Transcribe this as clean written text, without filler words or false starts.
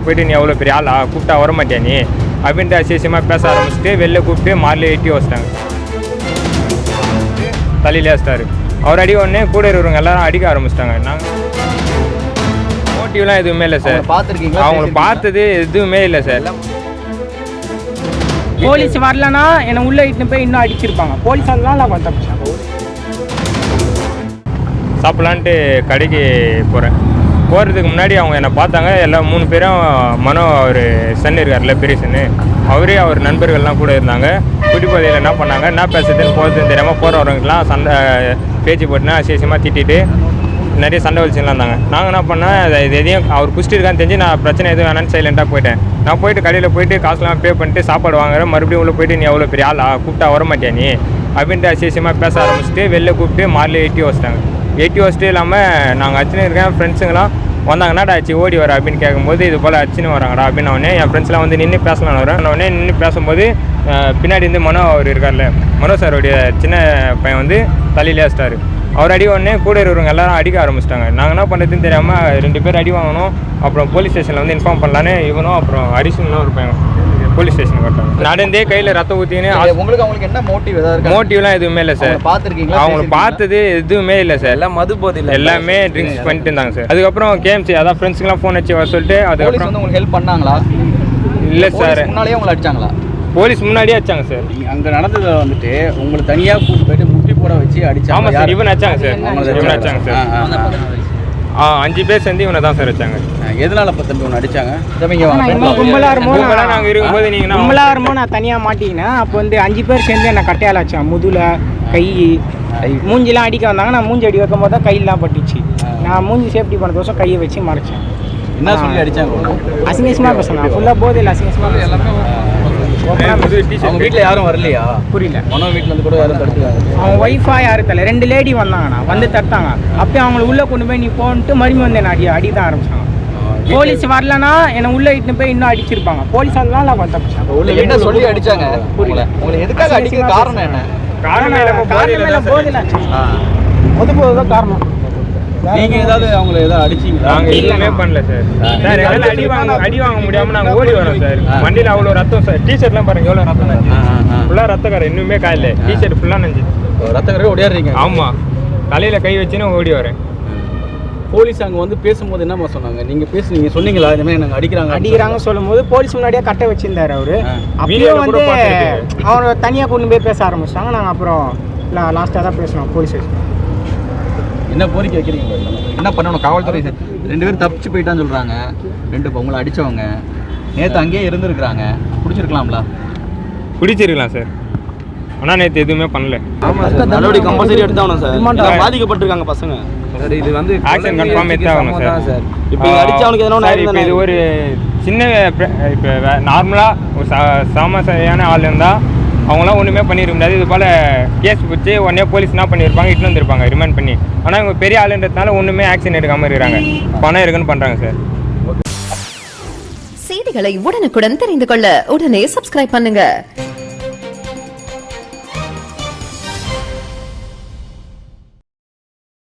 போயிட்டு நீ எவ்வளோ பெரிய ஆளா கூப்பிட்டா வர மாட்டியா நீ அப்படின்ட்டு அசியமாக பேச ஆரம்பிச்சுட்டு வெளில கூப்பிட்டு மாரில் எட்டி வச்சிட்டாங்க, தலையிலே வச்சிட்டாரு. அவர் அடி உடனே கூட இருக்கிறவங்க எல்லாரும் அடிக்க ஆரம்பிச்சிட்டாங்க. நாங்கள் மோட்டிவ்லாம் எதுவுமே இல்லை சார். அவங்கள பார்த்தது எதுவுமே இல்லை சார். போலீஸ் வரலன்னா என்னை உள்ளே இட்டுன்னு போய் இன்னும் அடிச்சிருப்பாங்க. போலீஸ் அதெல்லாம் நான் தப்பிச்சேன். சாப்பிட்லான்ட்டு கடைக்கு போகிறதுக்கு முன்னாடி அவங்க என்னை பார்த்தாங்க. எல்லாம் 3 பேரும் மனோ அவர் சன் இருக்கார்ல, பெரிய சன்னு, அவரே அவர் நண்பர்கள்லாம் கூட இருந்தாங்க. குடிப்பதையில் என்ன பண்ணாங்க, என்ன பேசுறதுன்னு போகிறதுன்னு தெரியாமல் போகிறவங்களுக்குலாம் சண்டை பேச்சு போட்டுனா அசியமாக திட்டிட்டு நிறைய சண்டை வலிச்சுலாம் இருந்தாங்க. நாங்கள் என்ன பண்ணேன், இது எதையும் அவர் குடிச்சிட்டு இருக்கான்னு தெரிஞ்சு நான் பிரச்சனை எதுவும் வேணான்னு சைலண்ட்டாக போயிட்டேன். நான் போயிட்டு கடையில் போயிட்டு காசுலாம் பே பண்ணிட்டு சாப்பாடு வாங்குறேன். மறுபடியும் உள்ளே போயிட்டு நீ எவ்வளோ பெரிய ஆளா கூப்பிட்டா வர மாட்டியா நீ அப்படின்ட்டு அசியமாக பேச ஆரம்பிச்சுட்டு வெளில கூப்பிட்டு மாரில் எட்டி வச்சிட்டாங்க. எட்டி வச்சுட்டு இல்லாமல் நாங்கள் அச்சுன்னு இருக்கேன். ஃப்ரெண்ட்ஸுங்களாம் வந்தாங்கன்னா ஆச்சு ஓடி வர அப்படின்னு கேட்கும்போது இது போல் அச்சுன்னு வராங்கடா அப்படின்னு உடனே என் ஃப்ரெண்ட்ஸ்லாம் வந்து நின்று பேசலான்னு வரேன். உடனே நின்று பேசும்போது பின்னாடி வந்து மனோ அவர் இருக்கார்ல, மனோ சாரோடைய சின்ன பையன் வந்து தலையிலே வச்சிட்டாரு. அவர் அடி உடனே கூட இருக்கிறவங்க எல்லாரும் அடிக்க ஆரம்பிச்சிட்டாங்க. நாங்கள் என்ன பண்ணுறதுன்னு தெரியாமல் 2 பேர் அடி வாங்கணும். அப்புறம் போலீஸ் ஸ்டேஷனில் வந்து இன்ஃபார்ம் பண்ணலான்னு இவனும் அப்புறம் ஹரிஷனும் ஒரு பையன் போலீஸ் ஸ்டேஷனுக்கு வட்டாங்க. நடந்தே கையில் ரத்தம் ஊற்றின்னு. உங்களுக்கு என்ன மோட்டிவ்? மோட்டிவ்லாம் எதுவுமே இல்லை சார். பார்த்துருக்கீங்களா? அவங்கள பார்த்தது எதுவுமே இல்லை சார். எல்லாம் மது போதையில் எல்லாமே ட்ரிங்க்ஸ் பண்ணிட்டு இருந்தாங்க சார். அதுக்கப்புறம் கேஎம்சி அதான் ஃப்ரெண்ட்ஸுக்கெலாம் ஃபோன் வச்சு வர சொல்லிட்டு அதுக்கப்புறம் வந்து உங்களுக்கு ஹெல்ப் பண்ணாங்களா? இல்லை சார், முன்னாடியே உங்களை அடிச்சாங்களா? போலீஸ் முன்னாடியே அடிச்சாங்க சார். அங்கே நடந்ததை வந்துட்டு உங்களை தனியாக கூப்பிட்டு போயிட்டு முட்டி போட வச்சு அடிச்சாங்க. ஆமாம் சார், இவன் அடிச்சாங்க சார். இவன் அடிச்சாங்க சார். 5 பேர் சேர்ந்து இவனை தான் சார் வச்சாங்க. எதனால தம்பி ஒன்று அடிச்சாங்க? நாங்கள் இருக்கும்போது நீங்கள் கும்பலாக இருக்கும்போது நான் தனியாக மாட்டிக்கினேன். அப்போ வந்து 5 பேர் சேர்ந்து என்னை கட்டையால் அடிச்சான். முதுல கை மூஞ்சிலாம் அடிக்க வந்தாங்க. நான் மூஞ்சி அடி வைக்கும் போது தான் கையெல்லாம் பட்டுச்சு. நான் மூஞ்சி சேஃப்டி பண்ணதோசம் கையை வச்சு மறைச்சேன். என்ன சொல்லி அடிச்சாங்க? அசிங்கமாக பேசினேன். ஃபுல்லாக போதையில் அசிங்கமாக. அவங்க வீட்டில் யாரும் வரலையா? புரியல. மனோ வீட்டில் வந்து கூட யாரும் தடுத்துக்காங்க. அவங்க ஒய்ஃபா யாரும் தெரியல. 2 லேடி வந்தாங்கண்ணா, வந்து தட்டாங்க. அப்போ அவங்கள உள்ளே கொண்டு போய் நீ போன்ட்டு மறுபடியும் வந்து என்ன அடி தான் ஆரம்பிச்சாங்க. போலீஸ் வரலன்னா என்னை உள்ளே இட்டுன்னு போய் இன்னும் அடிச்சிருப்பாங்க. போலீஸ் அதெல்லாம் நான் தப்பிச்சேன். என்ன சொல்லி அடிச்சாங்க? புரியல. உங்களை எதுக்காக அடிக்கிற காரணம் என்ன? காரணம் போதையில் மது போதை தான் காரணம். நீங்கள் ஏதாவது அவங்கள ஏதாவது அடிச்சிங்களா? நாங்கள் எதுவுமே பண்ணல சார். சார் எல்லாம் அடி வாங்க முடியாமல் நாங்கள் ஓடி வரோம் சார். வண்டியில் அவ்வளோ ரத்தம் சார். டிஷர்ட்லாம் பாருங்க எவ்வளோ ரத்தம் நஞ்சு. ஃபுல்லாக ரத்தக்கார இன்னுமே காயில. டிஷர்ட் ஃபுல்லாக நஞ்சு. ரத்தக்காரே ஓடியாடுறீங்க? ஆமாம், தலையில் கை வச்சுன்னு ஓடி வரேன். போலீஸ் அங்கே வந்து பேசும்போது என்னம்மா சொன்னாங்க? நீங்கள் சொன்னீங்களா இந்த மாதிரி நாங்கள் அடிக்கிறாங்க சொல்லும்போது போலீஸ் முன்னாடியே கட்டை வச்சிருந்தாரு அவரு. அப்படியே வந்து அவரை தனியாக கொண்டு போய் பேச ஆரம்பிச்சிட்டாங்க. நாங்கள் அப்புறம் லாஸ்ட்டாக தான் பேசணும் போலீஸ் ஸ்டேஷன். என்ன கோரிக்கை வைக்கிறீங்க? என்ன பண்ணணும்? காவல்துறை 2 பேரும் தப்பிச்சு போயிட்டான்னு சொல்கிறாங்க. 2 உங்களை அடித்தவங்க நேற்று அங்கேயே இருந்துருக்குறாங்க. பிடிச்சிருக்கலாம்ல? பிடிச்சிருக்கலாம் சார். ஆனால் நேற்று எதுவுமே பண்ணல. நடவடிக்கை கம்பல்சரி எடுத்தாகணும் சார். பாதிக்கப்பட்டிருக்காங்க பசங்க. சார் இது வந்து ஆக்ஷன் கன்ஃபார்ம் எடுத்தாகணும் சார். இப்போ அடித்தவனுக்கு எதனா இப்போ இது ஒரு சின்ன இப்போ நார்மலாக ஒரு சமசரியான ஆள் இருந்தால் அவங்களாம் ஒன்றுமே பண்ணியிருக்க முடியாது. இது போல் கேஸ் பிடிச்சி உடனே போலீஸ் என்ன பண்ணியிருப்பாங்க, இட்டு வந்துருப்பாங்க ரிமாண்ட் பண்ணி. ஆனால் இவங்க பெரிய ஆளுன்றதுனால ஒன்றுமே ஆக்ஷன் எடுக்காமல் இருக்கிறாங்க. பணம் இருக்குன்னு பண்ணுறாங்க சார். செய்திகளை உடனுக்குடன் தெரிந்து கொள்ள உடனே சப்ஸ்கிரைப் பண்ணுங்க.